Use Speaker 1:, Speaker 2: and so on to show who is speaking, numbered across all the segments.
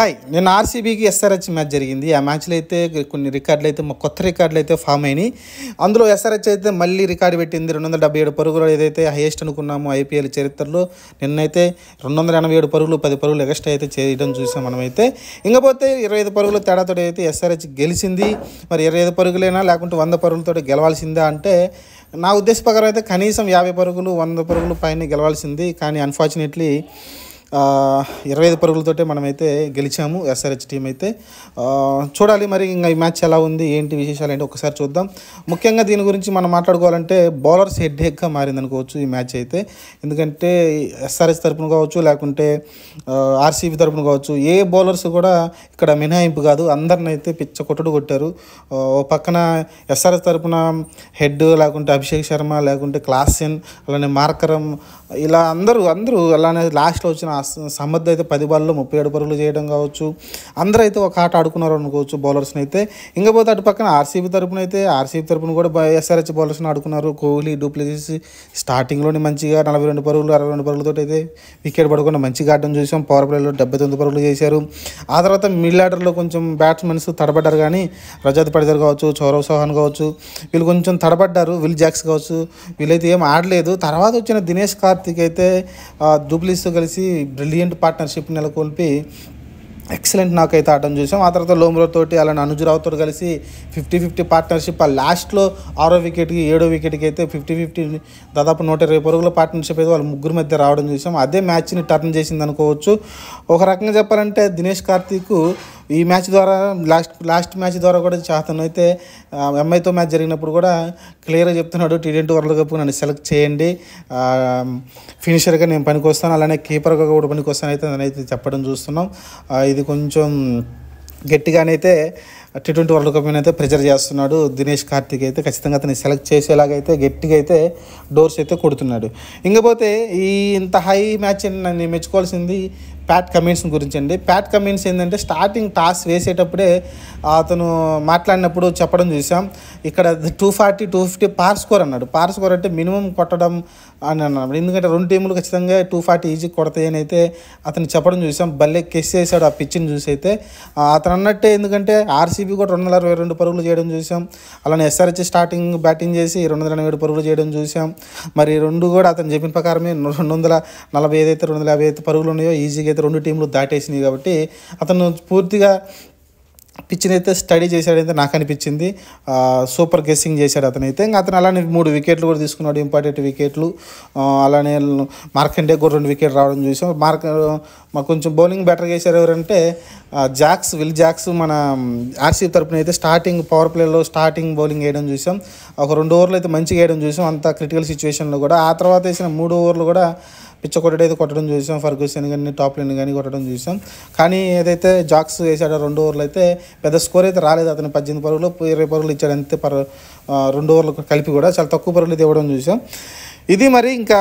Speaker 1: Hi నిన్న ఆర్సీబీకి SRH match జరిగింది. ఆ మ్యాచ్లో అయితే కొన్ని రికార్డులు అయితే కొత్త రికార్డులు అయితే ఫామ్ అయినాయి. అందులో ఎస్ఆర్హెచ్ అయితే మళ్ళీ రికార్డు పెట్టింది. 277 పరుగులు ఏదైతే హైయెస్ట్ అనుకున్నామో ఐపీఎల్ చరిత్రలో. నిన్నైతే 287 పరుగులు 10 పరుగులు ఎక్స్ట్రా అయితే చేయడం చూసాం మనమైతే. ఇంకపోతే 25 పరుగుల తేడాతో అయితే ఎస్ఆర్హెచ్ గెలిచింది. మరి 25 పరుగులైనా లేకుంటే 100 పరుగులతో గెలవాల్సిందా అంటే నా ఉద్దేశ ప్రకారం అయితే కనీసం 50 పరుగులు 100 పరుగులు పైన గెలవాల్సింది. కానీ అన్ఫార్చునేట్లీ 25 పరుగులతోటే మనమైతే గెలిచాము ఎస్ఆర్హెచ్ టీం అయితే. చూడాలి మరి ఇంకా ఈ మ్యాచ్ ఎలా ఉంది ఏంటి విశేషాలు ఏంటి ఒకసారి చూద్దాం. ముఖ్యంగా దీని గురించి మనం మాట్లాడుకోవాలంటే బౌలర్స్ హెడ్ఏక్గా మారింది అనుకోవచ్చు ఈ మ్యాచ్ అయితే. ఎందుకంటే ఎస్ఆర్హెచ్ తరపున కావచ్చు లేకుంటే ఆర్సీబీ తరపున కావచ్చు ఏ బౌలర్స్ కూడా ఇక్కడ మినహాయింపు కాదు, అందరిని అయితే పిచ్చ కొట్టుడు కొట్టారు. ఓ పక్కన ఎస్ఆర్హెచ్ తరపున హెడ్ లేకుంటే అభిషేక్ శర్మ లేకుంటే క్లాసెన్ అలానే మార్కరం ఇలా అందరూ అలానే లాస్ట్లో వచ్చిన సమర్థ అయితే 10 బాల్లో 37 పరుగులు చేయడం కావచ్చు. అందరూ అయితే ఒక ఆట ఆడుకున్నారు అనుకోవచ్చు బౌలర్స్ని అయితే. ఇంకపోతే అటు పక్కన ఆర్సీబీ తరపున కూడా ఎస్ఆర్హెచ్ బౌలర్స్ని ఆడుకున్నారు. కోహ్లీ డూప్లెసిస్ స్టార్టింగ్లోనే మంచిగా 42 పరుగులు 62 పరుగులతో అయితే వికెట్ పడకుండా మంచిగా ఆడడం చూసాం. పవర్ ప్లేలో 79 పరుగులు చేశారు. ఆ తర్వాత మిడిల్ ఆర్డర్లో కొంచెం బ్యాట్స్మెన్స్ తడబడ్డారు. కానీ రజత్ పడిదర్ కావచ్చు, సౌరవ్ చౌహాన్ కావచ్చు వీళ్ళు కొంచెం తడబడ్డారు. విల్ జాక్స్ కావచ్చు వీళ్ళైతే ఏం ఆడలేదు. తర్వాత వచ్చిన దినేష్ కార్తిక్ అయితే డూప్లెసిస్తో కలిసి బ్రిలియంట్ పార్ట్నర్షిప్ నెలకొల్పి ఎక్సలెంట్ నాక్ అయితే ఆడడం చూసాం. ఆ తర్వాత లోమ్రో తోటి అలానే అనుజరావుతో కలిసి 50-50 పార్ట్నర్షిప్. ఆ లాస్ట్లో 6వ వికెట్కి 7వ వికెట్కి అయితే 50-50 దాదాపు 120 పరుగుల పార్ట్నర్షిప్ అయితే వాళ్ళ ముగ్గురు మధ్య రావడం చూసాం. అదే మ్యాచ్ని టర్న్ చేసింది అనుకోవచ్చు. ఒక రకంగా చెప్పాలంటే దినేష్ కార్తీక్ ఈ మ్యాచ్ ద్వారా లాస్ట్ మ్యాచ్ ద్వారా కూడా అతను అయితే ఎంఐతో మ్యాచ్ జరిగినప్పుడు కూడా క్లియర్గా చెప్తున్నాడు, T20 వరల్డ్ కప్ నన్ను సెలెక్ట్ చేయండి, ఫినిషర్గా నేను పనికొస్తాను, అలానే కీపర్గా కూడా పనికొస్తాను అయితే నేనైతే చెప్పడం చూస్తున్నాం. ఇది కొంచెం గట్టిగానైతే T20 వరల్డ్ కప్ అయితే ప్రెజర్ చేస్తున్నాడు దినేష్ కార్తిక్ అయితే. ఖచ్చితంగా అతన్ని సెలెక్ట్ చేసేలాగైతే గట్టిగా అయితే డోర్స్ అయితే కొడుతున్నాడు. ఇంకపోతే ఈ ఇంత హై మ్యాచ్ నన్ను మెచ్చుకోవాల్సింది ప్యాట్ కమిన్స్ గురించి అండి. ప్యాట్ కమిన్స్ ఏంటంటే స్టార్టింగ్ టాస్ వేసేటప్పుడే అతను మాట్లాడినప్పుడు చెప్పడం చూసాం, ఇక్కడ 240-250 పార్ స్కోర్ అన్నాడు. పార్ స్కోర్ అంటే మినిమం కొట్టడం అని అన్నాడు. ఎందుకంటే రెండు టీములు ఖచ్చితంగా 240 ఈజీ కొడతాయని అయితే అతను చెప్పడం చూసాం. భలే కెస్ చేశాడు ఆ పిచ్చిని చూసి అయితే. అతను అన్నట్టే, ఎందుకంటే ఆర్సీబీ కూడా 222 పరుగులు చేయడం చూసాం. అలానే ఎస్ఆర్హెచ్ స్టార్టింగ్ బ్యాటింగ్ చేసి 287 పరుగులు చేయడం చూసాం. మరి రెండు కూడా అతను చెప్పిన ప్రకారమే 240 ఏదైతే 255 పరుగులు ఉన్నాయో ఈజీగా అయితే రెండు టీంలు దాటేసినాయి. కాబట్టి అతను పూర్తిగా పిచ్చిని అయితే స్టడీ చేశాడైతే నాకు అనిపించింది. సూపర్ గెస్సింగ్ చేశాడు అతనైతే. ఇంకా అతను అలానే 3 వికెట్లు కూడా తీసుకున్నాడు, ఇంపార్టెంట్ వికెట్లు. అలానే మార్కండే కూడా 2 వికెట్లు రావడం చూసాం. మాకు కొంచెం బౌలింగ్ బెటర్గా చేశారు ఎవరంటే విల్ జాక్స్ మన ఆర్సీబీ తరపున అయితే స్టార్టింగ్ పవర్ ప్లేలో స్టార్టింగ్ బౌలింగ్ వేయడం చూసాం. ఒక 2 ఓవర్లు అయితే మంచిగా వేయడం చూసాం, అంత క్రిటికల్ సిచ్యువేషన్లో కూడా. ఆ తర్వాత వేసిన 3 ఓవర్లు కూడా పిచ్చ కొట్టడైతే కొట్టడం చూసాం. ఫర్గూసన్ కానీ టాప్ లైన్ కానీ కొట్టడం చూసాం. కానీ ఏదైతే జాక్స్ వేసాడో 2 ఓవర్లు అయితే పెద్ద స్కోర్ అయితే రాలేదు. అతను 18 పరుగులు 20 పరుగులు ఇచ్చాడు అంతే 2 ఓవర్లు కలిపి కూడా చాలా తక్కువ పరుగులు అయితే ఇవ్వడం చూసాం. ఇది మరి ఇంకా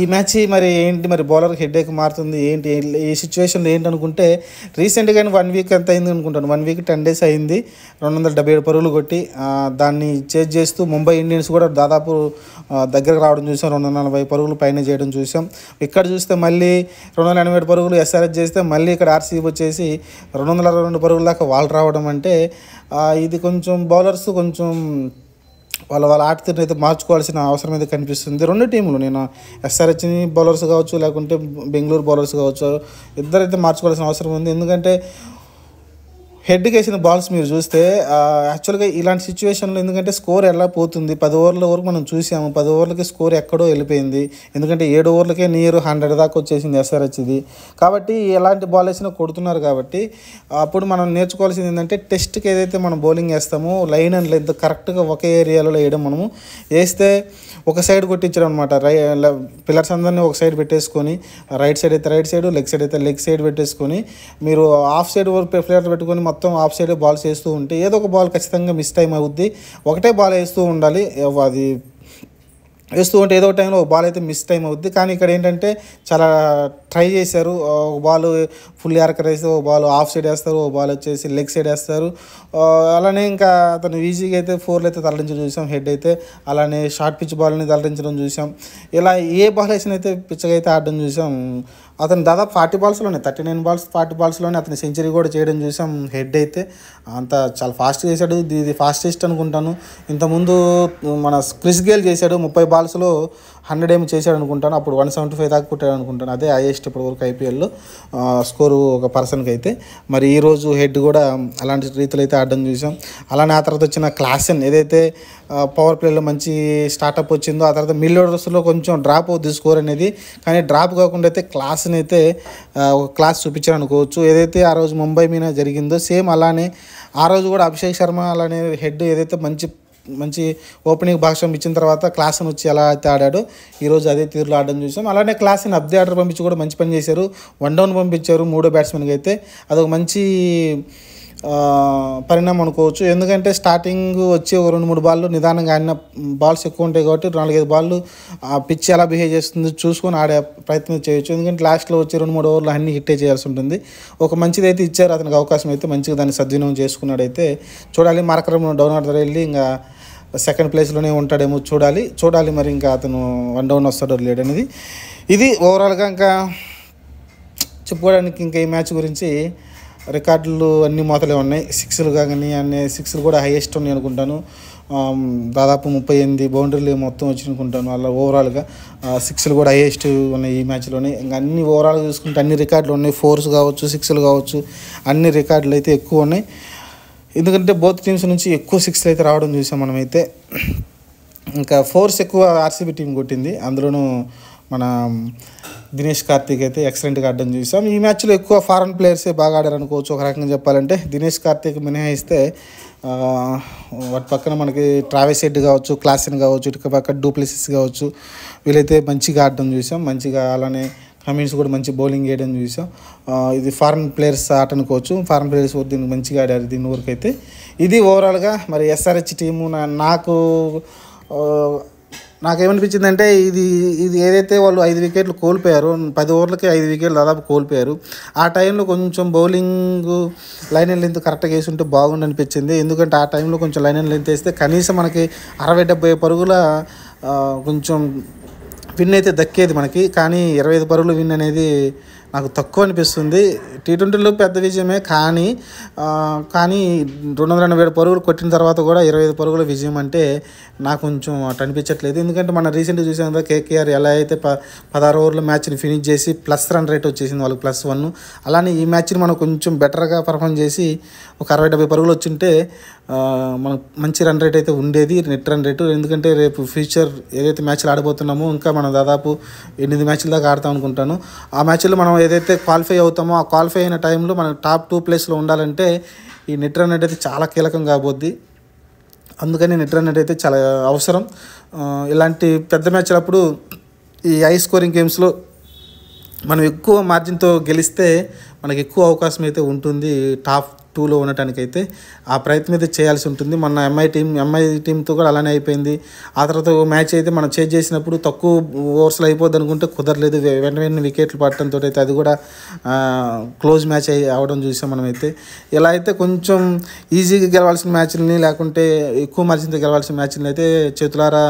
Speaker 1: ఈ మ్యాచ్ మరి ఏంటి, మరి బౌలర్ హెడ్ఏక్ మారుతుంది ఏంటి ఈ సిచ్యువేషన్లో ఏంటి అనుకుంటే, రీసెంట్గానే 1 వీక్ ఎంత అయింది అనుకుంటాను, 1 వీక్ 10 days అయింది 277 పరుగులు కొట్టి. దాన్ని చేజ్ చేస్తూ ముంబై ఇండియన్స్ కూడా దాదాపు దగ్గరకు రావడం చూసాం. 240 పరుగులు పైన చేయడం చూసాం. ఇక్కడ చూస్తే మళ్ళీ 287 పరుగులు ఎస్ఆర్హెచ్ చేస్తే మళ్ళీ ఇక్కడ ఆర్సీబీ వచ్చేసి 262 పరుగుల దాకా వాళ్ళు రావడం అంటే ఇది కొంచెం బౌలర్స్ కొంచెం వాళ్ళ ఆటతీరుని అయితే మార్చుకోవాల్సిన అవసరం అయితే కనిపిస్తుంది. రెండు టీములు, నేను ఎస్ఆర్హెచ్ని బౌలర్స్ కావచ్చు లేకుంటే బెంగళూరు బౌలర్స్ కావచ్చు, ఇద్దరైతే మార్చుకోవాల్సిన అవసరం ఉంది. ఎందుకంటే హెడ్కి వేసిన బాల్స్ మీరు చూస్తే యాక్చువల్గా ఇలాంటి సిచ్యువేషన్లో ఎందుకంటే స్కోర్ ఎలా పోతుంది, 10 ఓవర్ల వరకు మనం చూసాము. 10 ఓవర్లకి స్కోర్ ఎక్కడో వెళ్ళిపోయింది. ఎందుకంటే 7 ఓవర్లకే నియర్ 100 దాకా వచ్చేసింది ఎస్ఆర్హెచ్ది. కాబట్టి ఎలాంటి బాల్ వేసినా కొడుతున్నారు. కాబట్టి అప్పుడు మనం నేర్చుకోవాల్సింది ఏంటంటే టెస్ట్కి ఏదైతే మనం బౌలింగ్ వేస్తామో లైన్ అండ్ లెంత్ కరెక్ట్గా ఒకే ఏరియాలో వేయడం. మనము వేస్తే ఒక సైడ్ కొట్టించడం అనమాట. పిల్లర్స్ అందరినీ ఒక సైడ్ పెట్టేసుకొని, రైట్ సైడ్ అయితే రైట్ సైడ్, లెగ్ సైడ్ అయితే లెగ్ సైడ్ పెట్టేసుకొని, మీరు ఆఫ్ సైడ్ ప్లేయర్ పెట్టుకొని మొత్తం ఆఫ్ సైడ్ బాల్స్ వేస్తూ ఉంటే ఏదో ఒక బాల్ ఖచ్చితంగా మిస్ టైం అవుద్ది. ఒకటే బాల్ వేస్తూ ఉండాలి. అది వేస్తూ ఉంటే ఏదో టైంలో ఒక బాల్ అయితే మిస్ టైం అవుద్ది. కానీ ఇక్కడ ఏంటంటే చాలా ట్రై చేశారు. ఒక బాల్ ఫుల్ యార్కర్ వేస్తే ఒక బాల్ ఆఫ్ సైడ్ వేస్తారు, ఒక బాల్ వచ్చేసి లెగ్ సైడ్ వేస్తారు. అలానే ఇంకా అతను ఈజీగా అయితే 4లు అయితే తరలించడం చూసాం. హెడ్ అయితే అలానే షార్ట్ పిచ్ బాల్ని తరలించడం చూసాం. ఇలా ఏ బాల్ వేసిన అయితే పిచ్చగా అయితే ఆడడం చూసాం. అతను దాదాపు 40 బాల్స్లోనే 39 బాల్స్ 40 బాల్స్లోనే అతను సెంచరీ కూడా చేయడం చూసాం. హెడ్ అయితే అంత చాలా ఫాస్ట్ చేశాడు. ఇది ఫాస్టెస్ట్ అనుకుంటాను. ఇంతకుముందు మన క్రిస్ గేల్ చేశాడు 30 బాల్స్లో 100 ఏమి చేశాడు అనుకుంటాను. అప్పుడు 175 దాకా కొట్టాడు అనుకుంటాను. అదే హైయెస్ట్ ఇప్పటి వరకు ఐపీఎల్లో స్కోరు ఒక పర్సన్కి అయితే. మరి ఈరోజు హెడ్ కూడా అలాంటి రీతిలో అయితే ఆడడం చూసాం. అలానే ఆ తర్వాత వచ్చిన క్లాసెన్ ఏదైతే పవర్ ప్లేలో మంచి స్టార్టప్ వచ్చిందో, ఆ తర్వాత మిడిల్ ఆర్డర్స్లో కొంచెం డ్రాప్ అవుతుంది స్కోర్ అనేది. కానీ డ్రాప్ కాకుండా అయితే క్లాస్ని అయితే ఒక క్లాస్ చూపించారు అనుకోవచ్చు. ఏదైతే ఆ రోజు ముంబై మీద జరిగిందో సేమ్ అలానే ఆ రోజు కూడా అభిషేక్ శర్మ అలానే హెడ్ ఏదైతే మంచి ఓపెనింగ్ భాగస్వామ్యం ఇచ్చిన తర్వాత క్లాస్ని వచ్చి ఎలా అయితే ఆడాడో ఈరోజు అదే తీరులో ఆడడం చూసాం. అలానే క్లాస్ని అబ్దే ఆర్డర్ పంపించి కూడా మంచి పని చేశారు. 1 డౌన్ పంపించారు 3వ బ్యాట్స్మెన్కి అయితే. అదొక మంచి పరిణామం అనుకోవచ్చు. ఎందుకంటే స్టార్టింగ్ వచ్చి ఒక 2-3 బాళ్ళు నిదానంగా ఆడిన బాల్స్ ఎక్కువ ఉంటాయి కాబట్టి 4-5 బాళ్ళు ఆ పిచ్ ఎలా బిహేవ్ చేస్తుంది చూసుకొని ఆడే ప్రయత్నం చేయొచ్చు. ఎందుకంటే లాస్ట్లో వచ్చి 2-3 ఓవర్లు అన్ని హిట్టే చేయాల్సి ఉంటుంది. ఒక మంచిది అయితే ఇచ్చారు అతనికి అవకాశం అయితే, మంచిగా దాన్ని సద్వినియోగం చేసుకున్నాడైతే చూడాలి. మార్కరం డౌన్ ఆర్డర్ వెళ్ళి ఇంకా సెకండ్ ప్లేస్లోనే ఉంటాడేమో చూడాలి మరి ఇంకా అతను 1 డౌన్ వస్తాడో లేడు అనేది. ఇది ఓవరాల్గా ఇంకా చెప్పుకోవడానికి ఇంకా ఈ మ్యాచ్ గురించి రికార్డులు అన్ని మోతలే ఉన్నాయి. సిక్స్లు కానీ అన్ని సిక్స్లు కూడా హైయెస్ట్ ఉన్నాయి అనుకుంటాను. దాదాపు 38 బౌండరీలు మొత్తం వచ్చి అనుకుంటాను. అలా ఓవరాల్గా సిక్స్లు కూడా హైయెస్ట్ ఉన్నాయి ఈ మ్యాచ్లోనే. ఇంకా అన్ని ఓవరాల్గా చూసుకుంటే అన్ని రికార్డులు ఉన్నాయి. 4s కావచ్చు 6లు కావచ్చు అన్ని రికార్డులు అయితే ఎక్కువ ఉన్నాయి. ఎందుకంటే బోత్ టీమ్స్ నుంచి ఎక్కువ 6లు అయితే రావడం చూసాం మనమైతే. ఇంకా 4s ఎక్కువ ఆర్సీబీ టీం కొట్టింది. అందులోనూ మన దినేష్ కార్తీక్ అయితే ఎక్సలెంట్గా ఆడడం చూసాం. ఈ మ్యాచ్లో ఎక్కువ ఫారెన్ ప్లేయర్సే బాగా ఆడారు అనుకోవచ్చు. ఒక రకంగా చెప్పాలంటే దినేష్ కార్తీక్ మినహాయిస్తే వాటి పక్కన మనకి ట్రావెస్ హెడ్ కావచ్చు, క్లాసెన్ కావచ్చు, ఇటుక పక్క డూప్లెసిస్ కావచ్చు, వీళ్ళైతే మంచిగా ఆడడం చూసాం. మంచిగా అలానే కమిన్స్ కూడా మంచి బౌలింగ్ వేయడం చూసాం. ఇది ఫారెన్ ప్లేయర్స్ ఆట అనుకోవచ్చు. ఫారెన్ ప్లేయర్స్ దీన్ని మంచిగా ఆడారు దీని వరకు అయితే. ఇది ఓవరాల్గా మరి ఎస్ఆర్హెచ్ టీము నాకేమనిపించిందంటే ఇది ఏదైతే వాళ్ళు 5 వికెట్లు కోల్పోయారో 10 ఓవర్లకి 5 వికెట్లు దాదాపు కోల్పోయారు. ఆ టైంలో కొంచెం బౌలింగ్ లైన్ అండ్ లెంత్ కరెక్ట్గా వేసి ఉంటే బాగుండి అనిపించింది. ఎందుకంటే ఆ టైంలో కొంచెం లైన్ అండ్ లెంత్ వేస్తే కనీసం మనకి 60-70 పరుగుల కొంచెం విన్ అయితే దక్కేది మనకి. కానీ 25 పరుగులు విన్ అనేది నాకు తక్కువ అనిపిస్తుంది. T20లో పెద్ద విజయమే కానీ 287 పరుగులు కొట్టిన తర్వాత కూడా 25 పరుగుల విజయం అంటే నాకు కొంచెం అటు అనిపించట్లేదు. ఎందుకంటే మనం రీసెంట్గా చూసాం కదా కేకేఆర్ ఎలా అయితే 16 ఓవర్ల మ్యాచ్ని ఫినిష్ చేసి ప్లస్ రన్ రేట్ వచ్చేసింది వాళ్ళకి +1. అలానే ఈ మ్యాచ్ని మనం కొంచెం బెటర్గా పర్ఫామ్ చేసి ఒక 60-70 పరుగులు వచ్చింటే మనకు మంచి రన్ రేట్ అయితే ఉండేది, నెట్ రన్ రేటు. ఎందుకంటే రేపు ఫ్యూచర్ ఏదైతే మ్యాచ్లు ఆడబోతున్నామో ఇంకా మనం దాదాపు 8 మ్యాచ్ల దాకా ఆడతాం అనుకుంటాను. ఆ మ్యాచ్లో మనం ఏదైతే క్వాలిఫై అవుతామో ఆ క్వాలిఫై అయిన టైంలో మనం టాప్ 2 ప్లేస్లో ఉండాలంటే ఈ నెట్ రన్ రేట్ అయితే చాలా కీలకం కాబోద్ది. అందుకని నెట్ రన్ రేట్ అయితే చాలా అవసరం. ఇలాంటి పెద్ద మ్యాచ్లప్పుడు ఈ హై స్కోరింగ్ గేమ్స్లో మనం ఎక్కువ మార్జిన్తో గెలిస్తే మనకి ఎక్కువ అవకాశం అయితే ఉంటుంది టాప్ 2లో ఉండటానికైతే. ఆ ప్రయత్నం అయితే చేయాల్సి ఉంటుంది. మన ఎంఐ టీంతో కూడా అలానే అయిపోయింది. ఆ తర్వాత మ్యాచ్ అయితే మనం చేజ్ చేసినప్పుడు తక్కువ ఓవర్స్లో అయిపోద్ది అనుకుంటే కుదరలేదు. వెంటనే వికెట్లు పడటంతో అయితే అది కూడా క్లోజ్ మ్యాచ్ అవ్వడం చూసాం మనమైతే. ఇలా అయితే కొంచెం ఈజీగా గెలవాల్సిన మ్యాచ్లని లేకుంటే ఎక్కువ మార్జిన్తో గెలవాల్సిన మ్యాచ్లని అయితే చేతులారా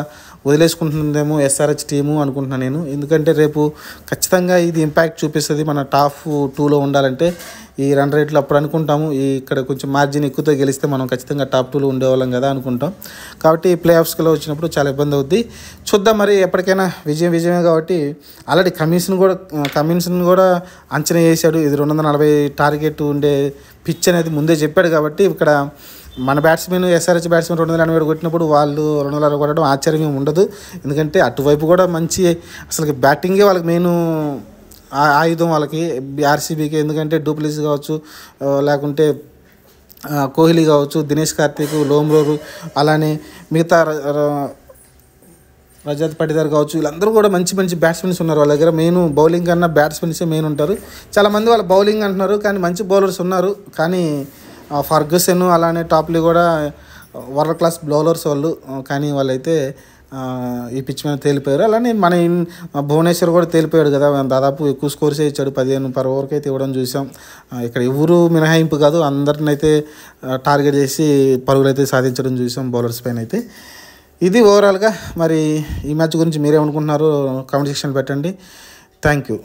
Speaker 1: వదిలేసుకుంటుందేమో ఎస్ఆర్హెచ్ టీము అనుకుంటున్నాను నేను. ఎందుకంటే రేపు ఖచ్చితంగా ఇది ఇంపాక్ట్ చూపిస్తుంది మన టాప్ 2లో ఉండాలంటే. ఈ రన్ రేట్లు అప్పుడు అనుకుంటాము ఇక్కడ కొంచెం మార్జిన్ ఎక్కువతో గెలిస్తే మనం ఖచ్చితంగా టాప్ 2లో ఉండేవాళ్ళం కదా అనుకుంటాం. కాబట్టి ప్లే ఆఫ్స్లో వచ్చినప్పుడు చాలా ఇబ్బంది అవుద్ది. చూద్దాం మరి ఎప్పటికైనా విజయమే కాబట్టి. ఆల్రెడీ కమిన్స్ని కూడా అంచనా వేశాడు. ఇది 240 టార్గెట్ ఉండే పిచ్ అనేది ముందే చెప్పాడు. కాబట్టి ఇక్కడ మన బ్యాట్స్మెన్ ఎస్ఆర్హెచ్ బ్యాట్స్మెన్ 287 కొట్టినప్పుడు వాళ్ళు 260 కొట్టడం ఆశ్చర్యం ఉండదు. ఎందుకంటే అటువైపు కూడా మంచి అసలు బ్యాటింగే వాళ్ళకి మెయిన్ ఆయుధం వాళ్ళకి ఆర్సీబీకి. ఎందుకంటే డూప్లెసిస్ కావచ్చు, లేకుంటే కోహ్లీ కావచ్చు, దినేష్ కార్తీక్, లోమ్రోరు, అలానే మిగతా రజత్ పటిదార్ కావచ్చు, వీళ్ళందరూ కూడా మంచి బ్యాట్స్మెన్స్ ఉన్నారు వాళ్ళ దగ్గర. మెయిన్ బౌలింగ్ కన్నా బ్యాట్స్మెన్సే మెయిన్ ఉంటారు. చాలామంది వాళ్ళ బౌలింగ్ అంటున్నారు కానీ మంచి బౌలర్స్ ఉన్నారు. కానీ ఫర్గ్యూసన్ అలానే టాప్లీ కూడా వరల్డ్ క్లాస్ బౌలర్స్ వాళ్ళు. కానీ వాళ్ళైతే ఈ పిచ్ మీద తేలిపోయారు. అలానే మన భువనేశ్వర్ కూడా తేలిపోయాడు కదా, దాదాపు ఎక్కువ స్కోర్సే ఇచ్చాడు. 15 per ఓవర్కి అయితే ఇవ్వడం చూసాం. ఇక్కడ ఎవరు మినహాయింపు కాదు, అందరిని అయితే టార్గెట్ చేసి పరుగులు అయితే సాధించడం చూసాం బౌలర్స్ పైన అయితే. ఇది ఓవరాల్గా. మరి ఈ మ్యాచ్ గురించి మీరేమనుకుంటున్నారో కామెంట్ సెక్షన్ పెట్టండి. Thank you.